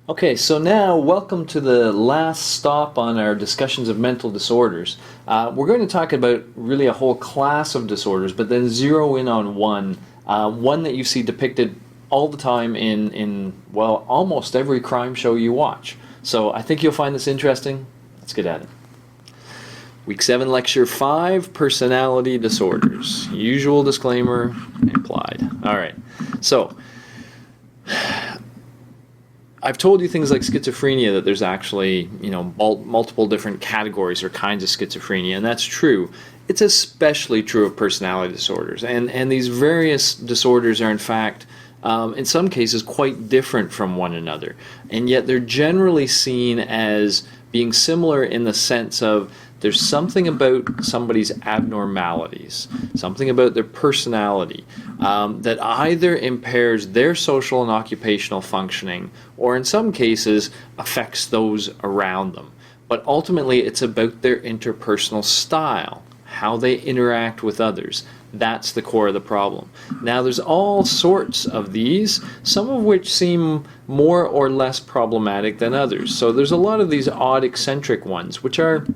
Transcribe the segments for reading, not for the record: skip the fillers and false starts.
Okay, so now welcome to the last stop on our discussions of mental disorders. We're going to talk about really a whole class of disorders, but then zero in on one that you see depicted all the time in almost every crime show you watch. So I think you'll find this interesting. Let's get at it. Week 7, Lecture 5, Personality Disorders. Usual disclaimer implied. All right, so I've told you things like schizophrenia, that there's actually, multiple different categories or kinds of schizophrenia, and that's true. It's especially true of personality disorders, and these various disorders are in fact, in some cases, quite different from one another, and yet they're generally seen as being similar in the sense of there's something about somebody's abnormalities, something about their personality that either impairs their social and occupational functioning or in some cases affects those around them. But ultimately it's about their interpersonal style, how they interact with others. That's the core of the problem. Now there's all sorts of these, some of which seem more or less problematic than others. So there's a lot of these odd eccentric ones, which are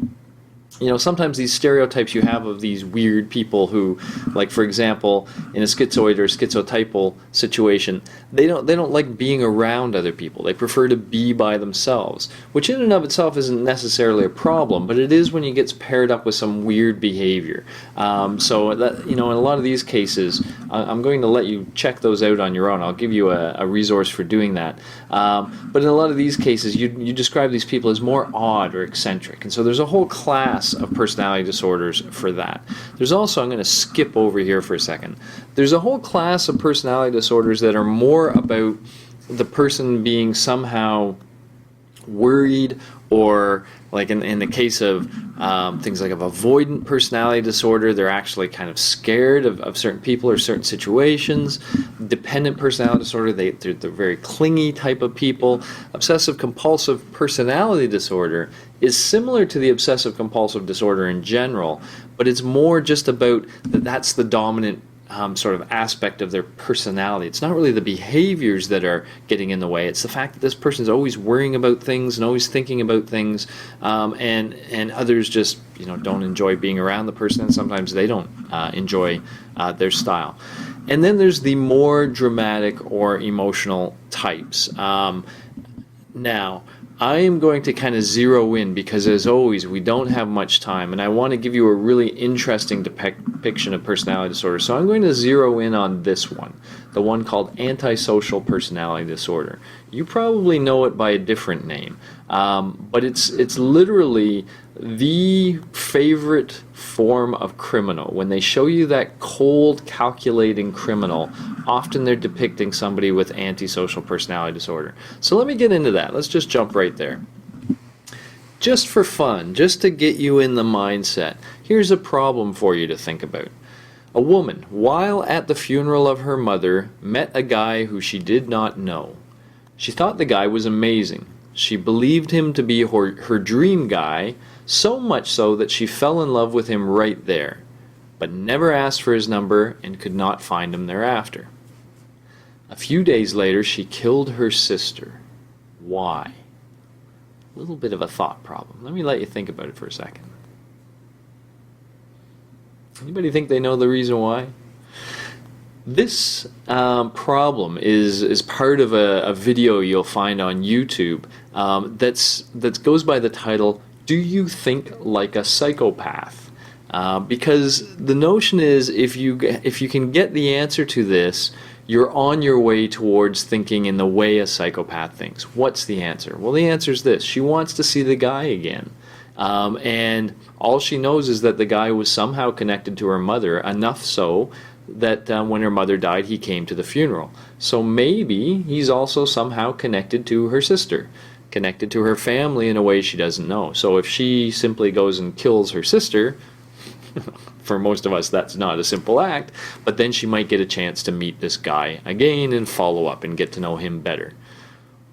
sometimes these stereotypes you have of these weird people who, like for example, in a schizoid or schizotypal situation, they don't like being around other people. They prefer to be by themselves, which in and of itself isn't necessarily a problem, but it is when it gets paired up with some weird behavior. So that, in a lot of these cases, I'm going to let you check those out on your own. I'll give you a resource for doing that. But in a lot of these cases, you describe these people as more odd or eccentric, and so there's a whole class of personality disorders for that. There's also, I'm going to skip over here for a second, there's a whole class of personality disorders that are more about the person being somehow worried, or like in the case of things like of avoidant personality disorder, they're actually kind of scared of certain people or certain situations. Dependent personality disorder, they're very clingy type of people. Obsessive compulsive personality disorder is similar to the obsessive compulsive disorder in general, but it's more just about that's the dominant sort of aspect of their personality. It's not really the behaviors that are getting in the way. It's the fact that this person's always worrying about things and always thinking about things, and others just don't enjoy being around the person, and sometimes they don't enjoy their style. And then there's the more dramatic or emotional types. Now, I am going to kind of zero in because, as always, we don't have much time, and I want to give you a really interesting depiction of personality disorder. So I'm going to zero in on this one, the one called antisocial personality disorder. You probably know it by a different name, but it's literally the favorite form of criminal. When they show you that cold, calculating criminal, often they're depicting somebody with antisocial personality disorder. So let me get into that. Let's just jump right there. Just for fun, just to get you in the mindset, here's a problem for you to think about. A woman, while at the funeral of her mother, met a guy who she did not know. She thought the guy was amazing. She believed him to be her dream guy, so much so that she fell in love with him right there, but never asked for his number and could not find him thereafter. A few days later, she killed her sister. Why? A little bit of a thought problem. Let me let you think about it for a second. Anybody think they know the reason why? This problem is part of a video you'll find on YouTube that goes by the title, "Do You Think Like a Psychopath?" Because the notion is if you can get the answer to this, you're on your way towards thinking in the way a psychopath thinks. What's the answer? Well, the answer is this. She wants to see the guy again. And all she knows is that the guy was somehow connected to her mother, enough so that when her mother died, he came to the funeral. So maybe he's also somehow connected to her sister, connected to her family in a way she doesn't know. So if she simply goes and kills her sister, for most of us that's not a simple act, but then she might get a chance to meet this guy again and follow up and get to know him better.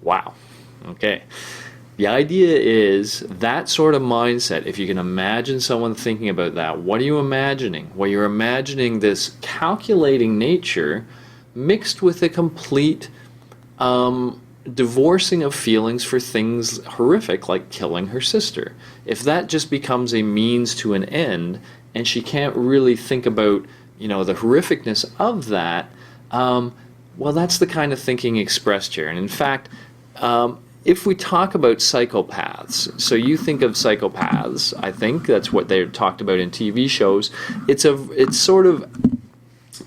Wow. Okay. The idea is that sort of mindset, if you can imagine someone thinking about that, what are you imagining? Well, you're imagining this calculating nature mixed with a complete divorcing of feelings for things horrific like killing her sister. If that just becomes a means to an end, and she can't really think about, the horrificness of that, well, that's the kind of thinking expressed here. And in fact, if we talk about psychopaths, so you think of psychopaths, I think that's what they're talked about in TV shows. It's sort of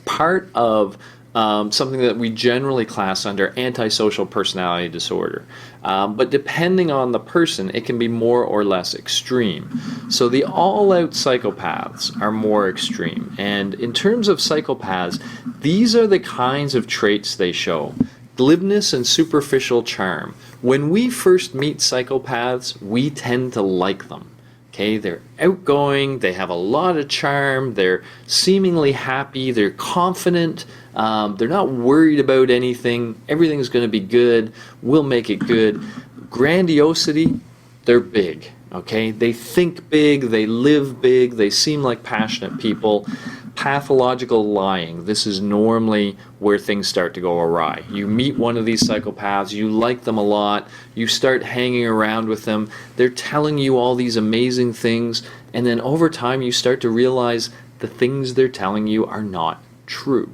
part of something that we generally class under antisocial personality disorder. But depending on the person, it can be more or less extreme. So the all-out psychopaths are more extreme. And in terms of psychopaths, these are the kinds of traits they show. Glibness and superficial charm. When we first meet psychopaths, we tend to like them. Okay, they're outgoing, they have a lot of charm, they're seemingly happy, they're confident, they're not worried about anything, everything's going to be good, we'll make it good. Grandiosity, they're big, okay? They think big, they live big, they seem like passionate people. Pathological lying, this is normally where things start to go awry. You meet one of these psychopaths, you like them a lot, you start hanging around with them, they're telling you all these amazing things, and then over time you start to realize the things they're telling you are not true.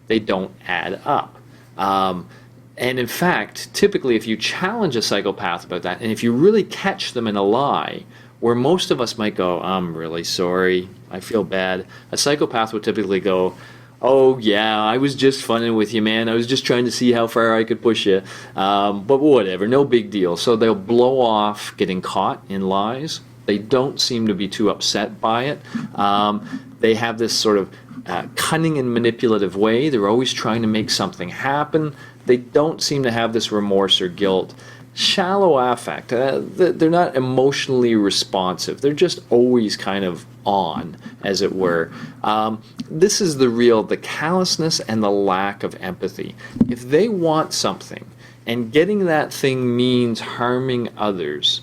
They don't add up. And in fact, typically if you challenge a psychopath about that, and if you really catch them in a lie, where most of us might go, I'm really sorry, I feel bad, a psychopath would typically go, oh yeah, I was just funning with you, man, I was just trying to see how far I could push you, but whatever, no big deal. So they'll blow off getting caught in lies. They don't seem to be too upset by it. They have this sort of cunning and manipulative way. They're always trying to make something happen. They don't seem to have this remorse or guilt. Shallow affect, they're not emotionally responsive. They're just always kind of on, as it were. This is the callousness and the lack of empathy. If they want something, and getting that thing means harming others,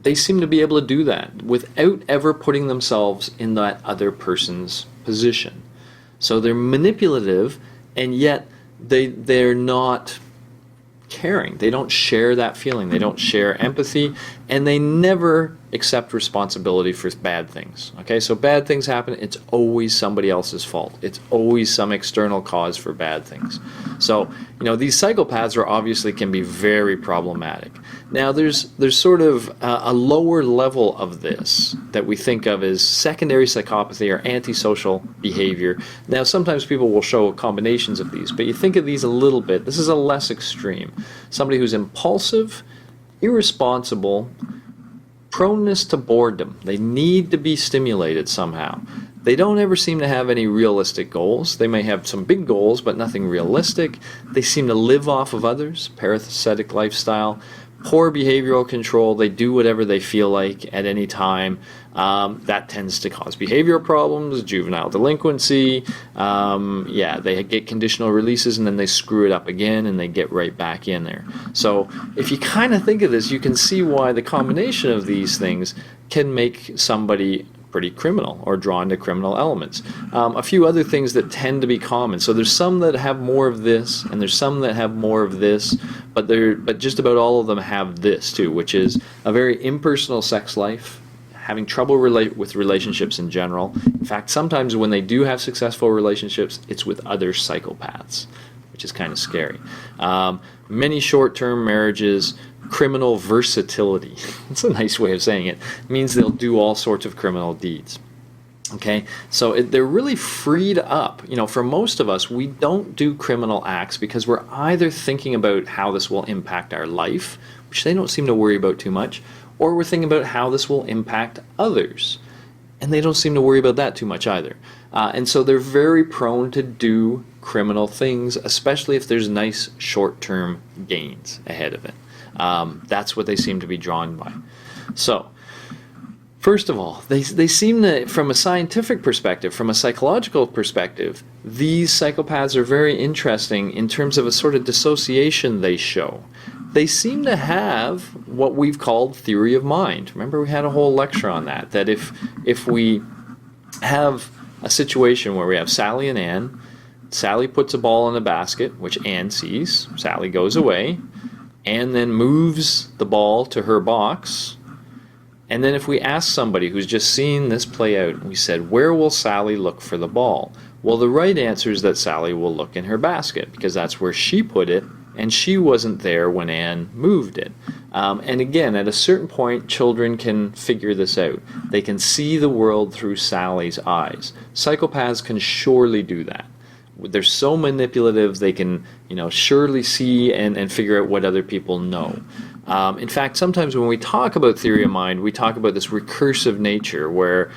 they seem to be able to do that without ever putting themselves in that other person's position. So they're manipulative, and yet they're not caring. They don't share that feeling. They don't share empathy, and they never accept responsibility for bad things. Okay, so bad things happen, it's always somebody else's fault. It's always some external cause for bad things. So, these psychopaths obviously can be very problematic. Now, there's sort of a lower level of this that we think of as secondary psychopathy or antisocial behavior. Now, sometimes people will show combinations of these, but you think of these a little bit. This is a less extreme. Somebody who's impulsive, irresponsible, proneness to boredom. They need to be stimulated somehow. They don't ever seem to have any realistic goals. They may have some big goals, but nothing realistic. They seem to live off of others, parasitic lifestyle. Poor behavioral control. They do whatever they feel like at any time. That tends to cause behavioral problems, juvenile delinquency. They get conditional releases and then they screw it up again and they get right back in there. So if you kind of think of this, you can see why the combination of these things can make somebody pretty criminal or drawn to criminal elements. A few other things that tend to be common. So there's some that have more of this, and there's some that have more of this, but just about all of them have this too, which is a very impersonal sex life, having trouble with relationships in general. In fact, sometimes when they do have successful relationships, it's with other psychopaths, which is kind of scary. Many short-term marriages, criminal versatility. It's a nice way of saying it. It means they'll do all sorts of criminal deeds. Okay, so they're really freed up. For most of us, we don't do criminal acts because we're either thinking about how this will impact our life, which they don't seem to worry about too much, or we're thinking about how this will impact others, and they don't seem to worry about that too much either. And so they're very prone to do criminal things, especially if there's nice short-term gains ahead of it. That's what they seem to be drawn by. So, first of all, they seem to, from a scientific perspective, from a psychological perspective, these psychopaths are very interesting in terms of a sort of dissociation they show. They seem to have what we've called theory of mind. Remember, we had a whole lecture on that, that if we have a situation where we have Sally and Ann, Sally puts a ball in a basket, which Anne sees. Sally goes away. Anne then moves the ball to her box. And then if we ask somebody who's just seen this play out, we said, where will Sally look for the ball? Well, the right answer is that Sally will look in her basket, because that's where she put it, and she wasn't there when Anne moved it. And again, at a certain point, children can figure this out. They can see the world through Sally's eyes. Psychopaths can surely do that. They're so manipulative, they can, surely see and figure out what other people know. In fact, sometimes when we talk about theory of mind, we talk about this recursive nature where,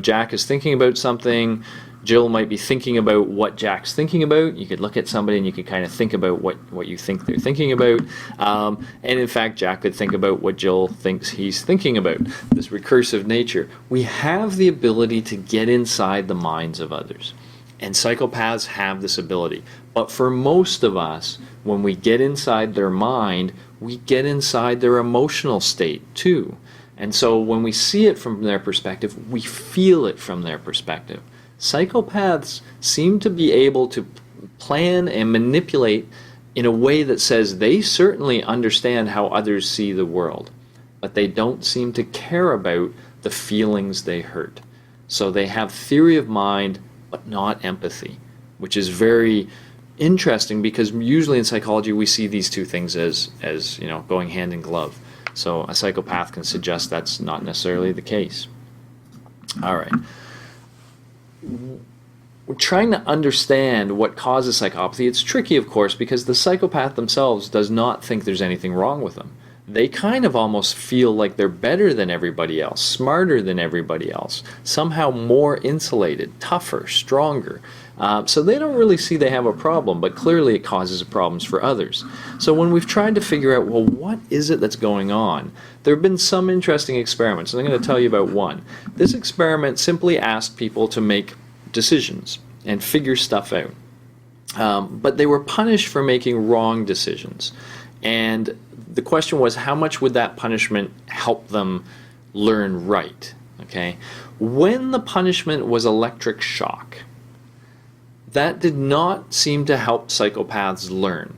Jack is thinking about something, Jill might be thinking about what Jack's thinking about. You could look at somebody and you could kind of think about what you think they're thinking about. And in fact, Jack could think about what Jill thinks he's thinking about. This recursive nature. We have the ability to get inside the minds of others. And psychopaths have this ability. But for most of us, when we get inside their mind, we get inside their emotional state too. And so when we see it from their perspective, we feel it from their perspective. Psychopaths seem to be able to plan and manipulate in a way that says they certainly understand how others see the world, but they don't seem to care about the feelings they hurt. So they have theory of mind, but not empathy, which is very interesting because usually in psychology we see these two things as going hand in glove. So a psychopath can suggest that's not necessarily the case. All right. We're trying to understand what causes psychopathy. It's tricky, of course, because the psychopath themselves does not think there's anything wrong with them. They kind of almost feel like they're better than everybody else, smarter than everybody else, somehow more insulated, tougher, stronger. So they don't really see they have a problem, but clearly it causes problems for others. So when we've tried to figure out, well, what is it that's going on? There have been some interesting experiments, and I'm going to tell you about one. This experiment simply asked people to make decisions and figure stuff out. But they were punished for making wrong decisions. And the question was, how much would that punishment help them learn right? Okay? When the punishment was electric shock, that did not seem to help psychopaths learn.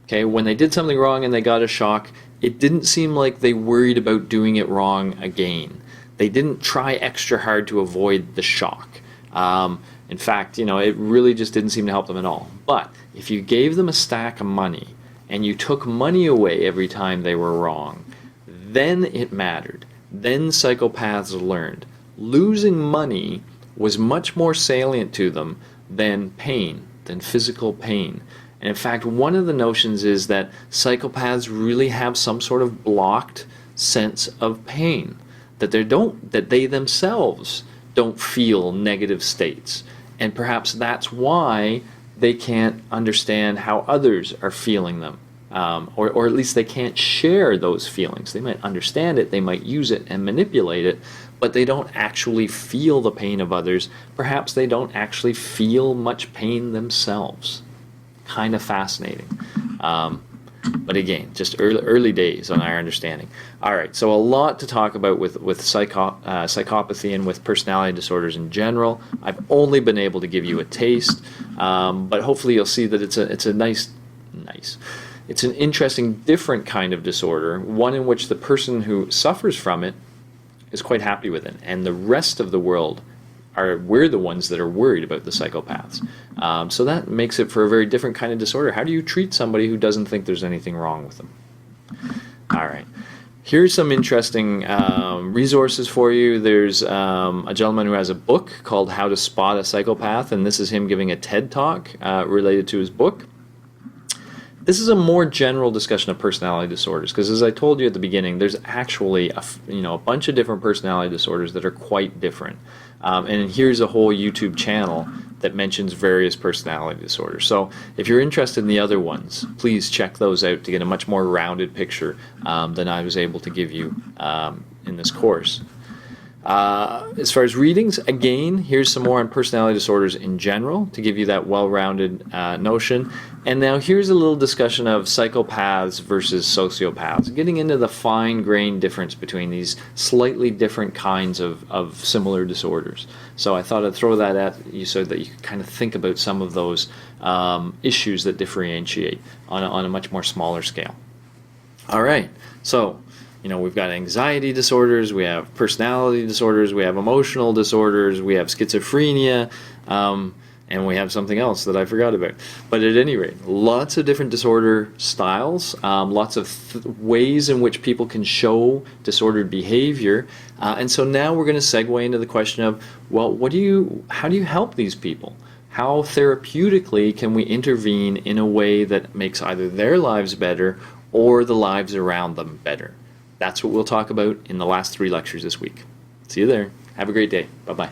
Okay? When they did something wrong and they got a shock, it didn't seem like they worried about doing it wrong again. They didn't try extra hard to avoid the shock. In fact, it really just didn't seem to help them at all. But if you gave them a stack of money and you took money away every time they were wrong, then it mattered. Then psychopaths learned. Losing money was much more salient to them than pain, than physical pain. And in fact, one of the notions is that psychopaths really have some sort of blocked sense of pain, that they themselves don't feel negative states. And perhaps that's why they can't understand how others are feeling them. Or at least they can't share those feelings. They might understand it, they might use it and manipulate it, but they don't actually feel the pain of others. Perhaps they don't actually feel much pain themselves. Kind of fascinating. But again, just early days on our understanding. All right, so a lot to talk about with psychopathy and with personality disorders in general. I've only been able to give you a taste, but hopefully you'll see that it's a nice. It's an interesting, different kind of disorder, one in which the person who suffers from it is quite happy with it, and the rest of the world we're the ones that are worried about the psychopaths. So that makes it for a very different kind of disorder. How do you treat somebody who doesn't think there's anything wrong with them? All right. Here's some interesting resources for you. There's a gentleman who has a book called How to Spot a Psychopath, and this is him giving a TED Talk related to his book. This is a more general discussion of personality disorders, because as I told you at the beginning, there's actually a bunch of different personality disorders that are quite different. And here's a whole YouTube channel that mentions various personality disorders. So if you're interested in the other ones, please check those out to get a much more rounded picture than I was able to give you in this course. As far as readings, again, here's some more on personality disorders in general to give you that well-rounded notion. And now here's a little discussion of psychopaths versus sociopaths, getting into the fine-grained difference between these slightly different kinds of similar disorders. So I thought I'd throw that at you so that you could kind of think about some of those issues that differentiate on a much more smaller scale. All right, so we've got anxiety disorders, we have personality disorders, we have emotional disorders, we have schizophrenia, and we have something else that I forgot about. But at any rate, lots of different disorder styles, lots of ways in which people can show disordered behavior. And so now we're going to segue into the question of, well, how do you help these people? How therapeutically can we intervene in a way that makes either their lives better or the lives around them better? That's what we'll talk about in the last 3 lectures this week. See you there. Have a great day. Bye-bye.